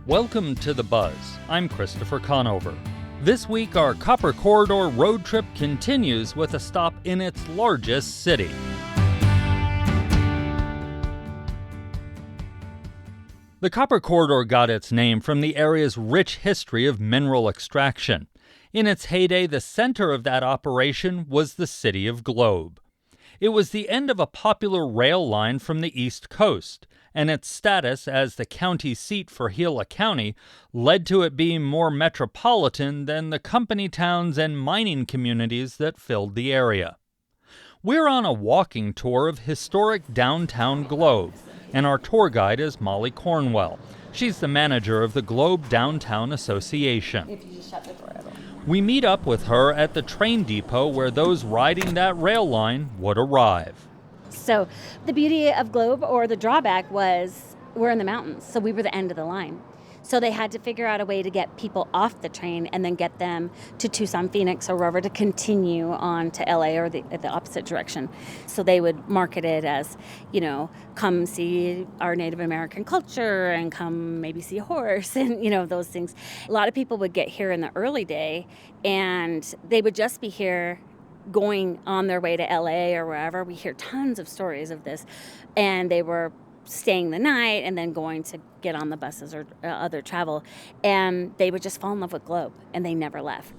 Welcome to The Buzz. I'm Christopher Conover. This week, our Copper Corridor road trip continues with a stop in its largest city. The Copper Corridor got its name from the area's rich history of mineral extraction. In its heyday, the center of that operation was the city of Globe. It was the end of a popular rail line from the East Coast, and its status as the county seat for Gila County led to it being more metropolitan than the company towns and mining communities that filled the area. We're on a walking tour of historic downtown Globe, and our tour guide is Molly Cornwell. She's the manager of the Globe Downtown Association. If you just shut the door, We meet up with her at the train depot where those riding that rail line would arrive. So the beauty of Globe, or the drawback, was we're in the mountains, so we were the end of the line. So they had to figure out a way to get people off the train and then get them to Tucson, Phoenix, or wherever to continue on to LA or the opposite direction. So they would market it as, come see our Native American culture and come maybe see a horse and, those things. A lot of people would get here in the early day and they would just be here going on their way to LA or wherever. We hear tons of stories of this. And they were staying the night and then going to get on the buses or other travel. And they would just fall in love with Globe and they never left.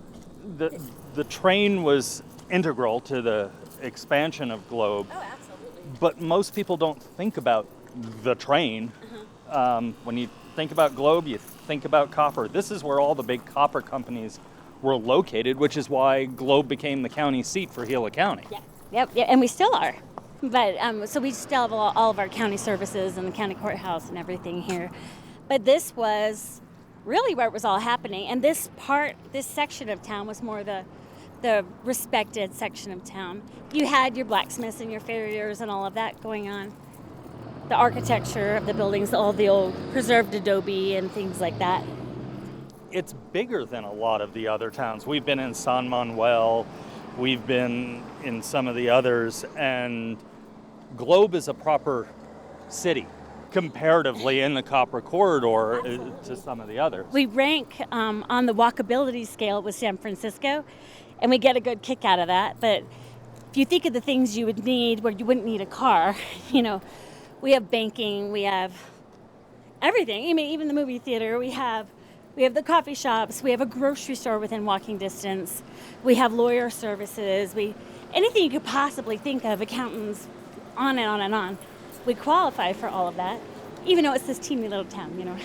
The train was integral to the expansion of Globe. Oh, absolutely. But most people don't think about the train. When you think about Globe, you think about copper. This is where all the big copper companies were located, which is why Globe became the county seat for Gila County. Yep, and we still are. But so we still have all of our county services and the county courthouse and everything here. But this was really where it was all happening. And this section of town was more the respected section of town. You had your blacksmiths and your farriers and all of that going on. The architecture of the buildings, all the old preserved adobe and things like that. It's bigger than a lot of the other towns. We've been in San Manuel, we've been in some of the others, and Globe is a proper city comparatively in the Copper Corridor to some of the others. We rank on the walkability scale with San Francisco, and we get a good kick out of that. But if you think of the things you would need where you wouldn't need a car, we have banking, we have everything. I mean, even the movie theater, we have the coffee shops, we have a grocery store within walking distance, we have lawyer services, anything you could possibly think of, accountants, on and on and on. We qualify for all of that, even though it's this teeny little town,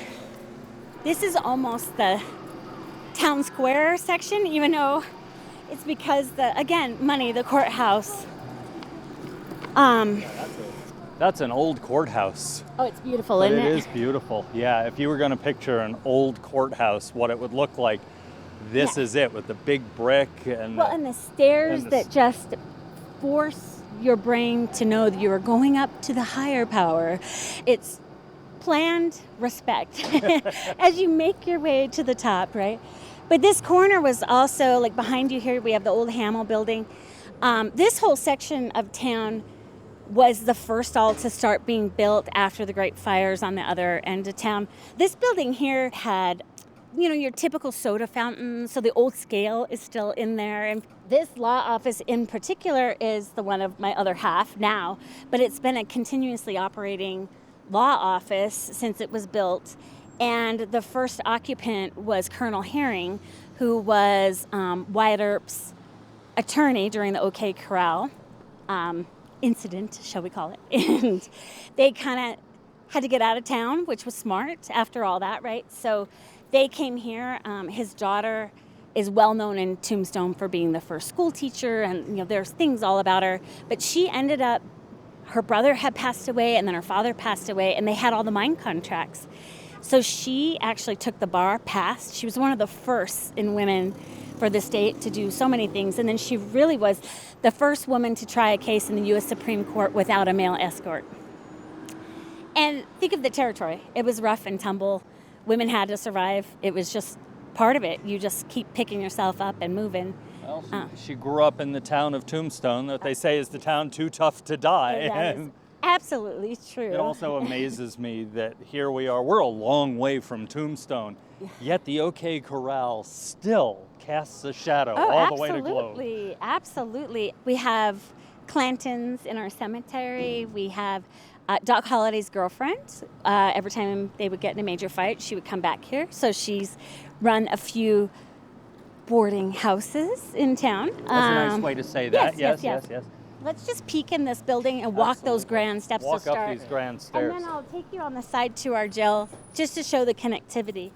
This is almost the town square section, even though it's because money, the courthouse. That's an old courthouse. Oh, it's beautiful, isn't it? It is beautiful. Yeah, if you were going to picture an old courthouse, what it would look like, this is it, with the big brick and the stairs that just force your brain to know that you are going up to the higher power. It's planned respect as you make your way to the top, right? But this corner was also, like behind you here, we have the old Hamel building. This whole section of town was the first all to start being built after the Great Fires on the other end of town. This building here had, your typical soda fountain, so the old scale is still in there. And this law office in particular is the one of my other half now, but it's been a continuously operating law office since it was built. And the first occupant was Colonel Herring, who was Wyatt Earp's attorney during the OK Corral incident, shall we call it. And they kind of had to get out of town, which was smart after all that, right? So they came here. His daughter is well known in Tombstone for being the first school teacher, and there's things all about her. But she ended up, her brother had passed away, and then her father passed away, and they had all the mine contracts. So she actually took the bar, passed. She was one of the first in women for the state to do so many things, and then she really was the first woman to try a case in the U.S. Supreme Court without a male escort. And think of the territory. It was rough and tumble. Women had to survive. It was just part of it. You just keep picking yourself up and moving. Well, she grew up in the town of Tombstone, that they say is the town too tough to die. Absolutely true. It also amazes me that here we are, we're a long way from Tombstone, yet the OK Corral still casts a shadow all the way to Globe. Absolutely, absolutely. We have Clantons in our cemetery. We have Doc Holliday's girlfriend. Every time they would get in a major fight, she would come back here. So she's run a few boarding houses in town. That's a nice way to say that. Yes. Yes. Let's just peek in this building and walk those grand steps Walk to start. up these grand stairs. And then I'll take you on the side to our jail just to show the connectivity.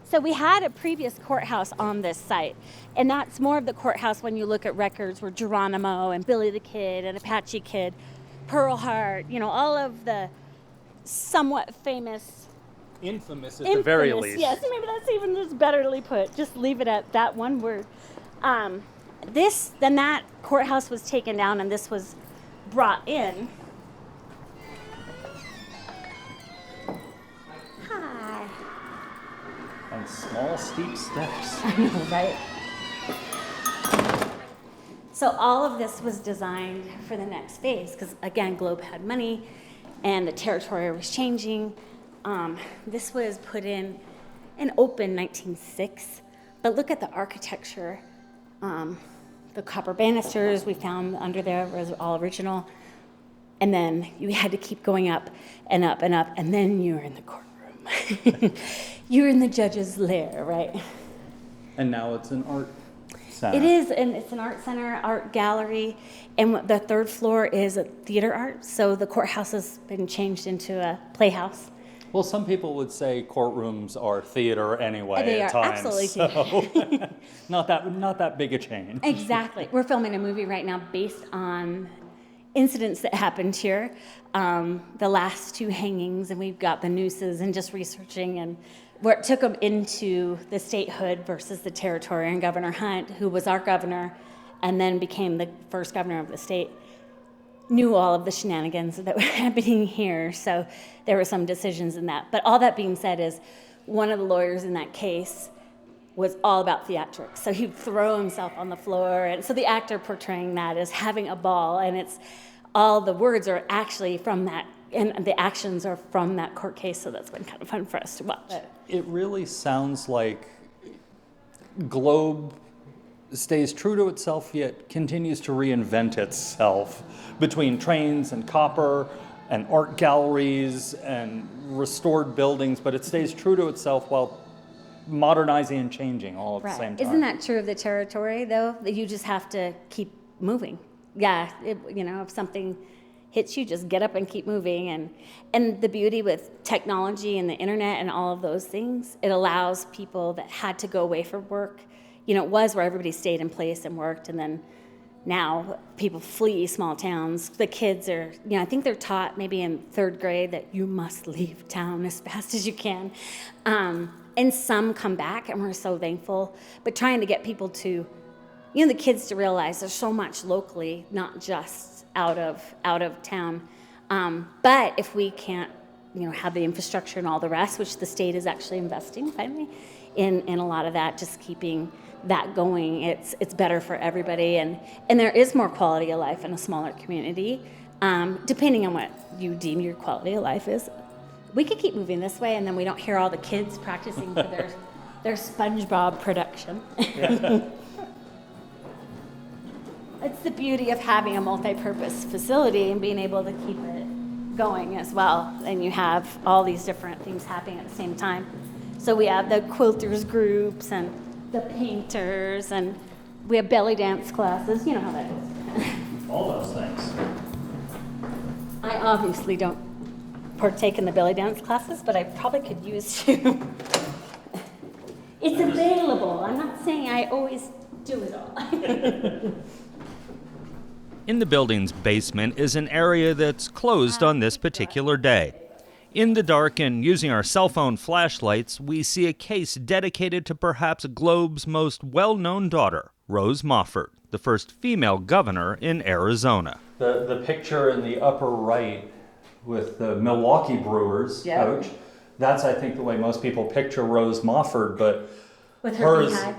So we had a previous courthouse on this site, and that's more of the courthouse when you look at records where Geronimo and Billy the Kid and Apache Kid, Pearl Hart, all of the somewhat famous. Infamous at the very least. Yes, maybe that's even just betterly put. Just leave it at that one word. Then that courthouse was taken down and this was brought in. Hi. And small, steep steps. I know, right? So all of this was designed for the next phase because, again, Globe had money and the territory was changing. This was put in and opened 1906. But look at the architecture. The copper banisters we found under there was all original. And then you had to keep going up and up and up. And then you were in the courtroom. You were in the judge's lair, right? And now it's an art center. It is, and it's an art center, art gallery, and the third floor is a theater art. So the courthouse has been changed into a playhouse. Well, some people would say courtrooms are theater anyway They at are times. absolutely so not that big a change. Exactly. We're filming a movie right now based on incidents that happened here. The last 2 hangings, and we've got the nooses and just researching and where it took them into the statehood versus the territory. And Governor Hunt, who was our governor and then became the first governor of the state, knew all of the shenanigans that were happening here. So there were some decisions in that. But all that being said is one of the lawyers in that case was all about theatrics. So he'd throw himself on the floor. And so the actor portraying that is having a ball. And it's all the words are actually from that, and the actions are from that court case. So that's been kind of fun for us to watch. It really sounds like Globe stays true to itself, yet continues to reinvent itself between trains and copper and art galleries and restored buildings, but it stays true to itself while modernizing and changing all at the same time. Isn't that true of the territory, though? That you just have to keep moving. Yeah, if something hits you, just get up and keep moving. And the beauty with technology and the internet and all of those things, it allows people that had to go away for work. It was where everybody stayed in place and worked, and then now people flee small towns. The kids are, I think they're taught maybe in 3rd grade that you must leave town as fast as you can. And some come back, and we're so thankful. But trying to get people to, the kids to realize there's so much locally, not just out of town. But if we can't, have the infrastructure and all the rest, which the state is actually investing finally in a lot of that, just keeping that going, it's better for everybody, and there is more quality of life in a smaller community, depending on what you deem your quality of life is. We could keep moving this way, and then we don't hear all the kids practicing for their SpongeBob production. Yeah. It's the beauty of having a multi-purpose facility and being able to keep it going as well, and you have all these different things happening at the same time. So we have the quilters groups and the painters, and we have belly dance classes. You know how that is. All those things. I obviously don't partake in the belly dance classes, but I probably could use to. It's available. I'm not saying I always do it all. In the building's basement is an area that's closed on this particular day. In the dark and using our cell phone flashlights, we see a case dedicated to perhaps Globe's most well-known daughter, Rose Mofford, the first female governor in Arizona. The picture in the upper right with the Milwaukee Brewers coach, that's, I think, the way most people picture Rose Mofford, but with her beehive.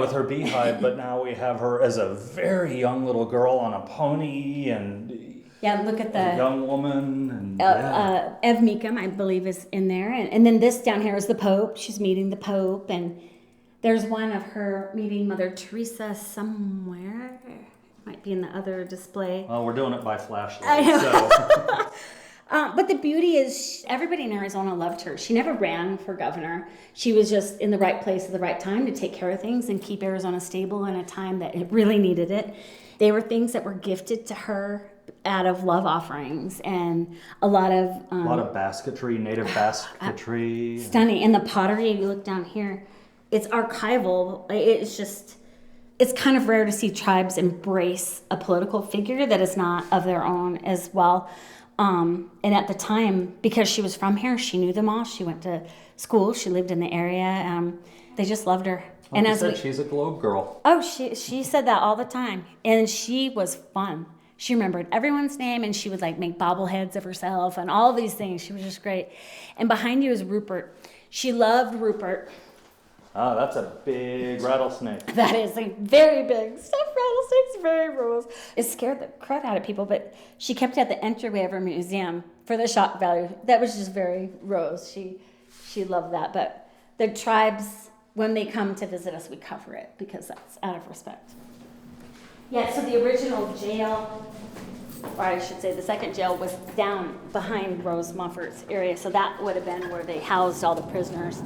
With her beehive, but now we have her as a very young little girl on a pony, and Yeah, look at A the young woman and Ev Meekum, I believe, is in there, and then this down here is the Pope. She's meeting the Pope, and there's one of her meeting Mother Teresa somewhere. Might be in the other display. Well, we're doing it by flashlight. I know. So. But the beauty is everybody in Arizona loved her. She never ran for governor. She was just in the right place at the right time to take care of things and keep Arizona stable in a time that it really needed it. They were things that were gifted to her out of love offerings and a lot of Basketry, native basketry. stunning. And the pottery, if you look down here, it's archival. It's kind of rare to see tribes embrace a political figure that is not of their own as well. And at the time, because she was from here, she knew them all. She went to school. She lived in the area. They just loved her. Like you said, she's a Globe girl. Oh, she said that all the time. And she was fun. She remembered everyone's name, and she would like make bobbleheads of herself and all these things. She was just great. And behind you is Rupert. She loved Rupert. Ah, that's a big rattlesnake. That is a very big stuffed rattlesnake's very rules. It scared the crap out of people, but she kept it at the entryway of her museum for the shock value. That was just very Rose. She loved that. But the tribes, when they come to visit us, we cover it because that's out of respect. Yeah, so the original jail, or I should say the second jail, was down behind Rose Moffert's area. So that would have been where they housed all the prisoners.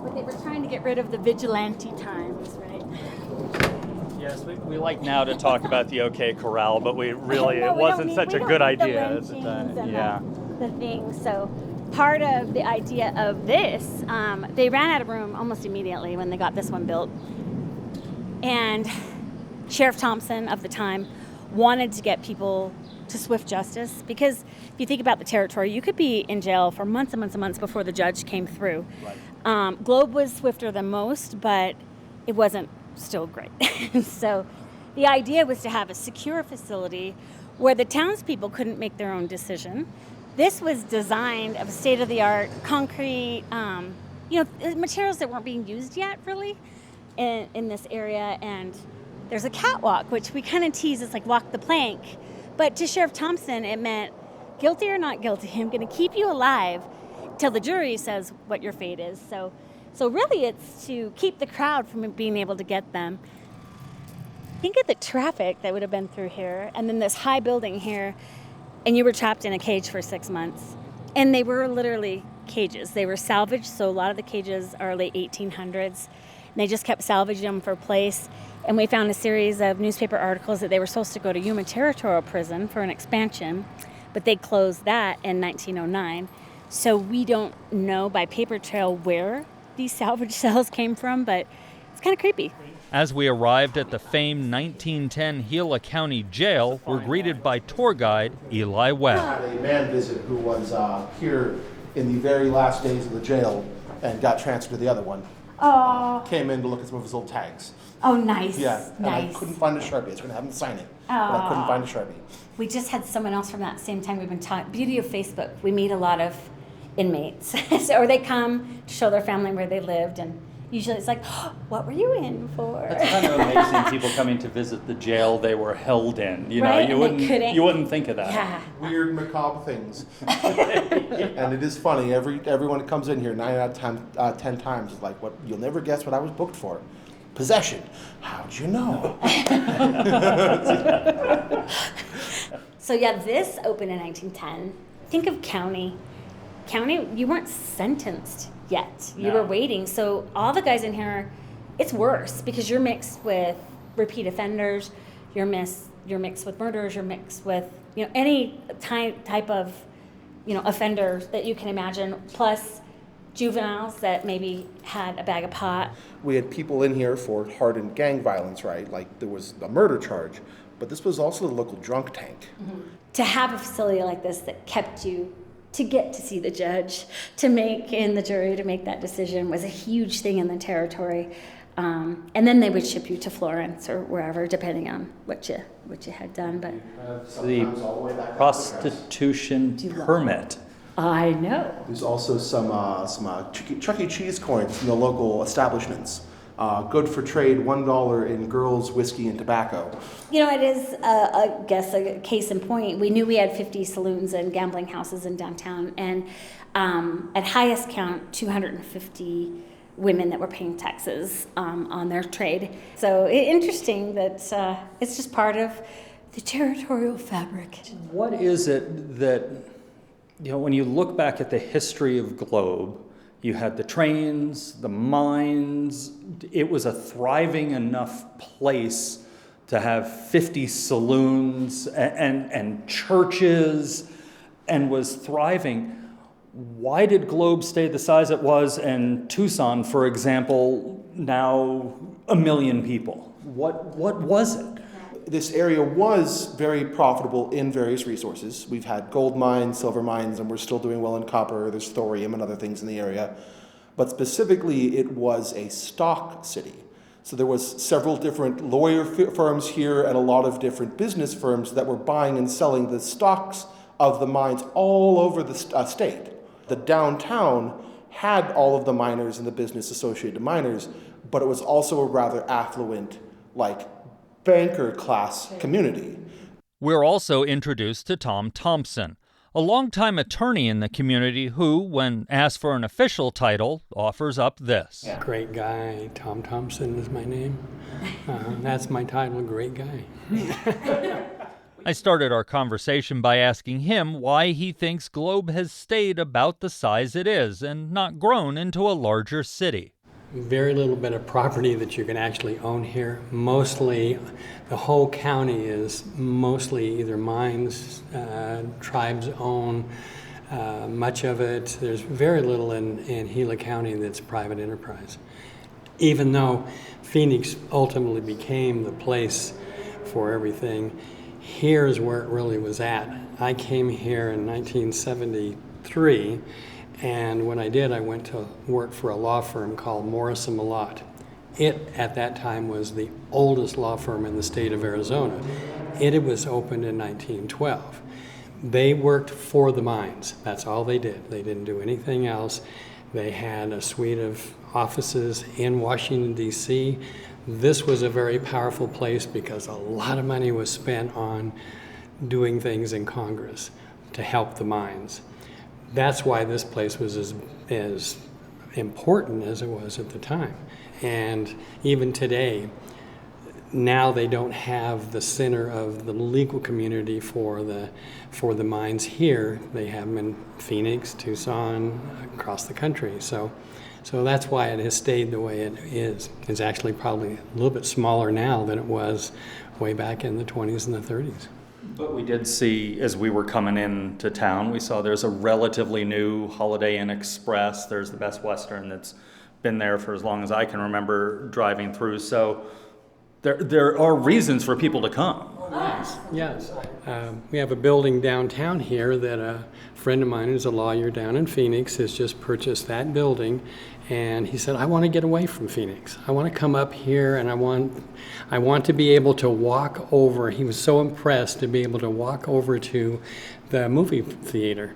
But they were trying to get rid of the vigilante times, right? Yes, we like now to talk about the OK Corral, but it No, wasn't such a good idea at the lynchings time. and Yeah. the thing. So part of the idea of this, they ran out of room almost immediately when they got this one built. And Sheriff Thompson of the time wanted to get people to swift justice because if you think about the territory, you could be in jail for months and months and months before the judge came through. Right. Globe was swifter than most, but it wasn't still great. So the idea was to have a secure facility where the townspeople couldn't make their own decision. This was designed of state-of-the-art concrete, materials that weren't being used yet, really, in this area. And there's a catwalk, which we kind of tease. It's like walk the plank. But to Sheriff Thompson, it meant guilty or not guilty, I'm going to keep you alive till the jury says what your fate is. So really, it's to keep the crowd from being able to get them. Think of the traffic that would have been through here, and then this high building here, and you were trapped in a cage for 6 months. And they were literally cages. They were salvaged, so a lot of the cages are late 1800s. And they just kept salvaging them for place. And we found a series of newspaper articles that they were supposed to go to Yuma Territorial Prison for an expansion, but they closed that in 1909. So we don't know by paper trail where these salvage cells came from, but it's kind of creepy. As we arrived at the famed 1910 Gila County Jail, we're greeted by tour guide Eli Webb. I had a man visit who was here in the very last days of the jail and got transferred to the other one. Oh, Came in to look at some of his old tags. oh, nice. Yeah, and nice. I couldn't find a Sharpie. I was going to have him sign it, but I couldn't find a Sharpie. We just had someone else from that same time we've been talking. Beauty of Facebook. We meet a lot of inmates, or they come to show their family where they lived, and usually it's like, oh, what were you in for? It's kind of amazing people coming to visit the jail they were held in. You know, Right, you and they couldn't- wouldn't think of that. Yeah. Weird, macabre things. And it is funny. Everyone that comes in here, 9 out of 10 times, is like, "What? You'll never guess what I was booked for. Possession. How'd you know?" So yeah, this opened in 1910. Think of county. County, you weren't sentenced yet. You No. were waiting. So all the guys in here, it's worse because you're mixed with repeat offenders. You're mixed with murderers. You're mixed with any type of offender that you can imagine. Plus juveniles that maybe had a bag of pot. We had people in here for hardened gang violence, right? Like there was a murder charge, but this was also the local drunk tank. To have a facility like this that kept you to get to see the judge, to make in the jury, to make that decision was a huge thing in the territory. And then they would ship you to Florence or wherever, depending on what you had done. But The prostitution permit. I know. There's also some Chuck E. Cheese coins from the local establishments Good for trade, $1 in girls, whiskey, and tobacco. You know, it is, I guess, a case in point. We knew we had 50 saloons and gambling houses in downtown, and at highest count, 250 women that were paying taxes on their trade. So interesting that it's just part of the territorial fabric. What is it that, when you look back at the history of Globe, you had the trains, the mines, it was a thriving enough place to have 50 saloons and churches, and was thriving. Why did Globe stay the size it was, and Tucson, for example, now 1 million people? What was it? This area was very profitable in various resources. We've had gold mines, silver mines, and we're still doing well in copper. There's thorium and other things in the area. But specifically, it was a stock city. So there was several different lawyer firms here and a lot of different business firms that were buying and selling the stocks of the mines all over the state. The downtown had all of the miners and the business associated miners, but it was also a rather affluent, banker class community. We're also introduced to Tom Thompson, a longtime attorney in the community who, when asked for an official title, offers up this. Great guy. Tom Thompson is my name. That's my title, great guy. I started our conversation by asking him why he thinks Globe has stayed about the size it is and not grown into a larger city. Very little bit of property that you can actually own here. Mostly, the whole county is mostly either mines, tribes own much of it. There's very little in Gila County that's private enterprise. Even though Phoenix ultimately became the place for everything, here's where it really was at. I came here in 1973. And when I did, I went to work for a law firm called Morris & Malott. It, at that time, was the oldest law firm in the state of Arizona. It was opened in 1912. They worked for the mines. That's all they did. They didn't do anything else. They had a suite of offices in Washington, D.C. This was a very powerful place because a lot of money was spent on doing things in Congress to help the mines. That's why this place was as important as it was at the time. And even today, now they don't have the center of the legal community for the mines here. They have them in Phoenix, Tucson, across the country. So that's why it has stayed the way it is. It's actually probably a little bit smaller now than it was way back in the 20s and the 30s. But we did see, as we were coming into town, we saw there's a relatively new Holiday Inn Express. There's the Best Western that's been there for as long as I can remember driving through. So there are reasons for people to come. Yes. We have a building downtown here that a friend of mine who's a lawyer down in Phoenix has just purchased that building. And he said, I want to get away from Phoenix. I want to come up here and I want to be able to walk over. He was so impressed to be able to walk over to the movie theater.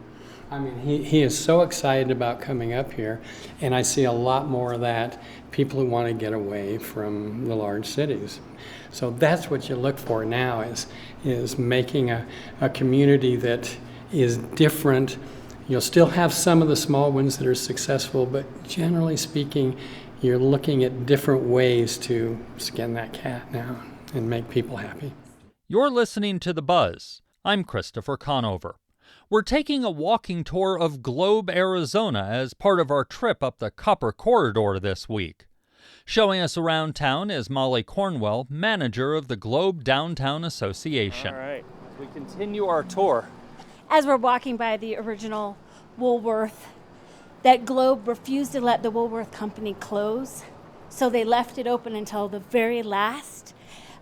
I mean, he is so excited about coming up here, and I see a lot more of that, people who want to get away from the large cities. So that's what you look for now is making a community that is different. You'll still have some of the small ones that are successful, but generally speaking, you're looking at different ways to skin that cat now and make people happy. You're listening to The Buzz. I'm Christopher Conover. We're taking a walking tour of Globe, Arizona as part of our trip up the Copper Corridor this week. Showing us around town is Molly Cornwell, manager of the Globe Downtown Association. All right, we continue our tour. As we're walking by the original Woolworth, that Globe refused to let the Woolworth Company close, so they left it open until the very last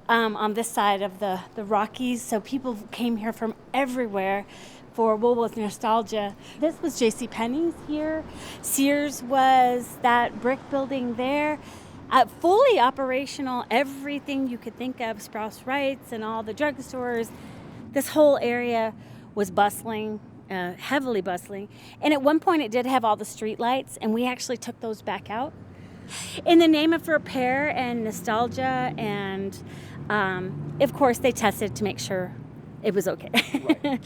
on this side of the Rockies. So people came here from everywhere for Woolworth nostalgia. This was JCPenney's here. Sears was that brick building there. Fully operational, everything you could think of, Sprouts Rights and all the drugstores. This whole area was bustling, heavily bustling. And at one point it did have all the street lights, and we actually took those back out In the name of repair and nostalgia, and of course they tested to make sure it was okay. Right.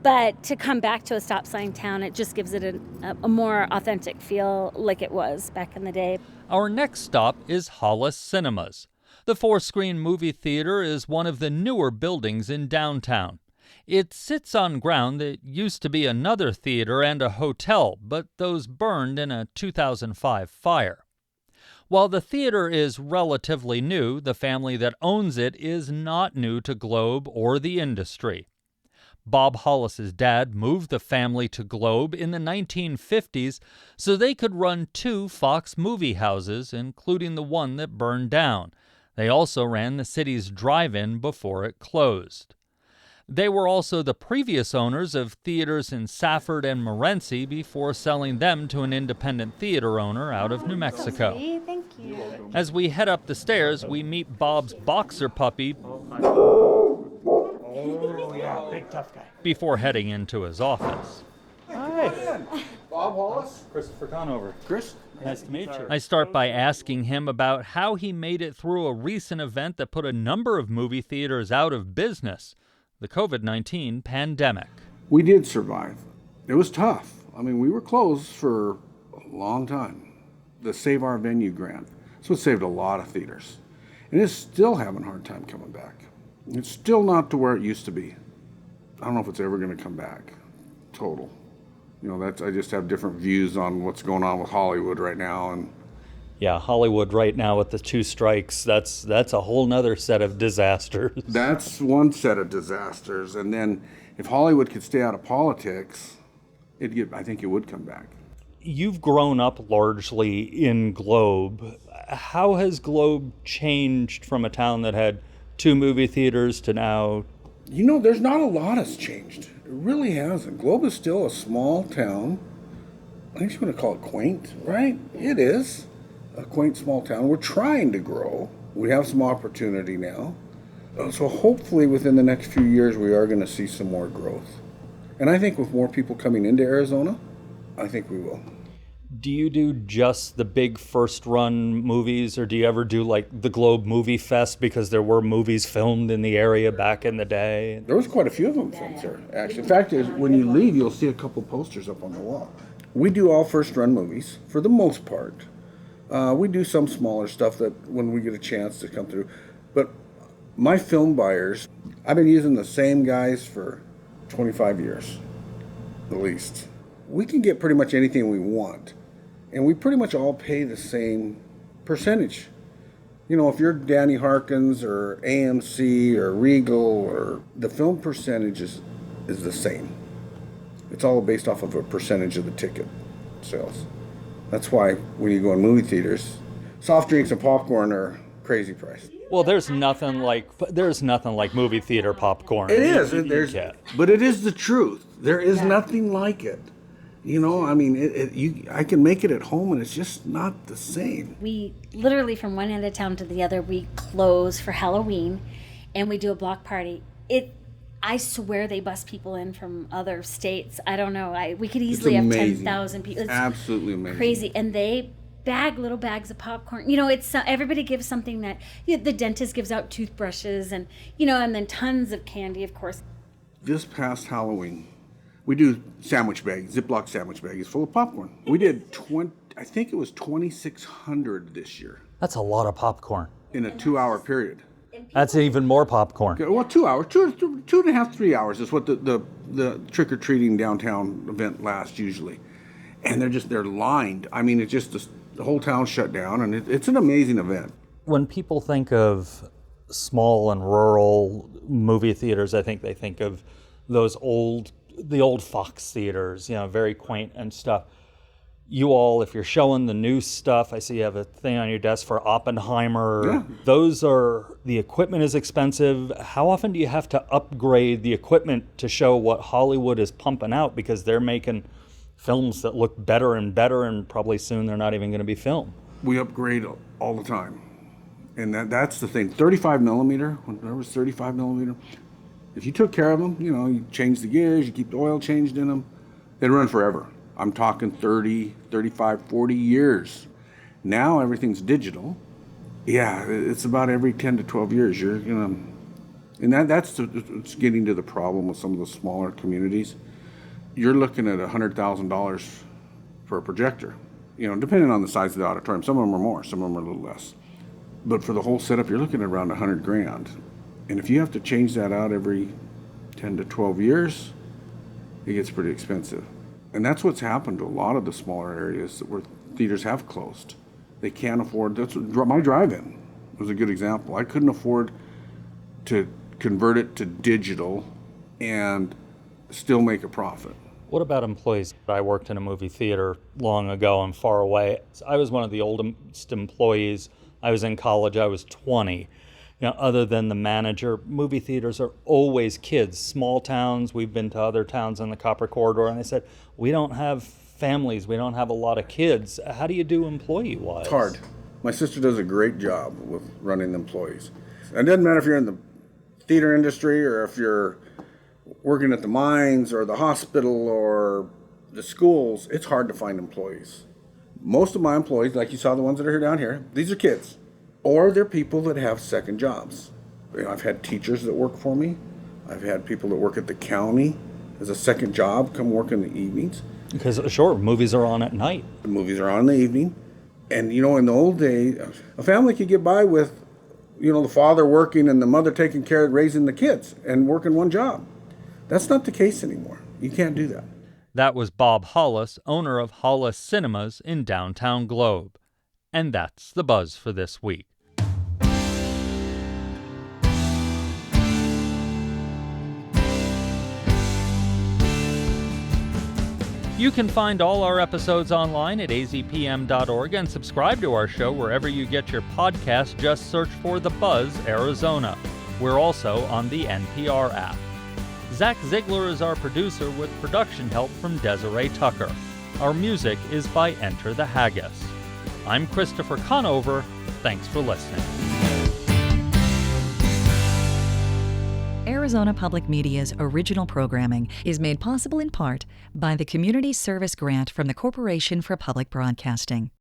But to come back to a stop sign town, it just gives it a more authentic feel like it was back in the day. Our next stop is Hollis Cinemas. The 4-screen movie theater is one of the newer buildings in downtown. It sits on ground that used to be another theater and a hotel, but those burned in a 2005 fire. While the theater is relatively new, the family that owns it is not new to Globe or the industry. Bob Hollis's dad moved the family to Globe in the 1950s so they could run 2 Fox movie houses, including the one that burned down. They also ran the city's drive-in before it closed. They were also the previous owners of theaters in Safford and Morenci before selling them to an independent theater owner out of New Mexico. Thank you. As we head up the stairs, we meet Bob's boxer puppy Big tough guy. before heading into his office. Hi. Bob Hollis? Christopher Conover. Chris? Nice to meet you. I start by asking him about how he made it through a recent event that put a number of movie theaters out of business, the COVID-19 pandemic. We did survive. It was tough. I mean, we were closed for a long time. The Save Our Venue grant. So it saved a lot of theaters. And it's still having a hard time coming back. It's still not to where it used to be. I don't know if it's ever going to come back. Total. You know, I just have different views on what's going on with Hollywood right now. And Yeah, Hollywood right now with the 2 strikes, that's a whole nother set of disasters. that's one set of disasters. And then if Hollywood could stay out of politics, I think it would come back. You've grown up largely in Globe. How has Globe changed from a town that had 2 movie theaters to now? You know, there's not a lot has changed. It really hasn't. Globe is still a small town. I guess you want to call it quaint, right? It is a quaint small town. We're trying to grow. We have some opportunity now. So hopefully within the next few years, we are going to see some more growth. And I think with more people coming into Arizona, I think we will. Do you do just the big first run movies, or do you ever do like the Globe Movie Fest because there were movies filmed in the area back in the day? There was quite a few of them filmed there, actually. In fact, when you leave, you'll see a couple posters up on the wall. We do all first run movies for the most part. We do some smaller stuff that when we get a chance to come through. But my film buyers, I've been using the same guys for 25 years, at least. We can get pretty much anything we want. And we pretty much all pay the same percentage. You know, if you're Danny Harkins or AMC or Regal, or the film percentage is the same. It's all based off of a percentage of the ticket sales. That's why when you go in movie theaters, soft drinks and popcorn are crazy price. Well, there's nothing like movie theater popcorn. It is. Yeah. But it is the truth. There is nothing like it. You know, I mean, I can make it at home, and it's just not the same. We literally, from one end of town to the other, we close for Halloween, and we do a block party. I swear they bus people in from other states. I don't know. We could easily have 10,000 people. It's absolutely amazing. Crazy. And they bag little bags of popcorn. You know, it's everybody gives something that the dentist gives out toothbrushes, and and then tons of candy, of course. This past Halloween, we do sandwich bags, Ziploc sandwich bags full of popcorn. We did I think it was 2,600 this year. That's a lot of popcorn. In a 2-hour period. That's even more popcorn. Okay, well, 2 hours, two and a half, 3 hours is what the trick-or-treating downtown event lasts usually. And they're lined. I mean, it's just the whole town shut down, and it's an amazing event. When people think of small and rural movie theaters, I think they think of the old Fox theaters, very quaint and stuff. You all, if you're showing the new stuff, I see you have a thing on your desk for Oppenheimer. Yeah. The equipment is expensive. How often do you have to upgrade the equipment to show what Hollywood is pumping out, because they're making films that look better and better, and probably soon they're not even going to be filmed? We upgrade all the time. And that's the thing. 35 millimeter, when there was 35 millimeter, if you took care of them, you change the gears, you keep the oil changed in them, they'd run forever. I'm talking 30, 35, 40 years. Now everything's digital. Yeah, it's about every 10 to 12 years you're gonna, and it's getting to the problem with some of the smaller communities. You're looking at $100,000 for a projector, depending on the size of the auditorium. Some of them are more, some of them are a little less. But for the whole setup, you're looking at around $100,000. And if you have to change that out every 10 to 12 years, it gets pretty expensive. And that's what's happened to a lot of the smaller areas where theaters have closed. They can't afford, my drive-in was a good example. I couldn't afford to convert it to digital and still make a profit. What about employees? I worked in a movie theater long ago and far away. I was one of the oldest employees. I was in college. I was 20. Other than the manager, movie theaters are always kids. Small towns. We've been to other towns in the Copper Corridor, and they said, we don't have families. We don't have a lot of kids. How do you do employee-wise? It's hard. My sister does a great job with running the employees. It doesn't matter if you're in the theater industry or if you're working at the mines or the hospital or the schools. It's hard to find employees. Most of my employees, like you saw the ones that are here down here, these are kids. Or they're people that have second jobs. I've had teachers that work for me. I've had people that work at the county as a second job come work in the evenings. Because, sure, movies are on at night. The movies are on in the evening. And, in the old days, a family could get by with, the father working and the mother taking care of raising the kids and working one job. That's not the case anymore. You can't do that. That was Bob Hollis, owner of Hollis Cinemas in downtown Globe. And that's the buzz for this week. You can find all our episodes online at azpm.org and subscribe to our show wherever you get your podcast. Just search for The Buzz Arizona. We're also on the NPR app. Zach Ziegler is our producer with production help from Desiree Tucker. Our music is by Enter the Haggis. I'm Christopher Conover. Thanks for listening. Arizona Public Media's original programming is made possible in part by the Community Service Grant from the Corporation for Public Broadcasting.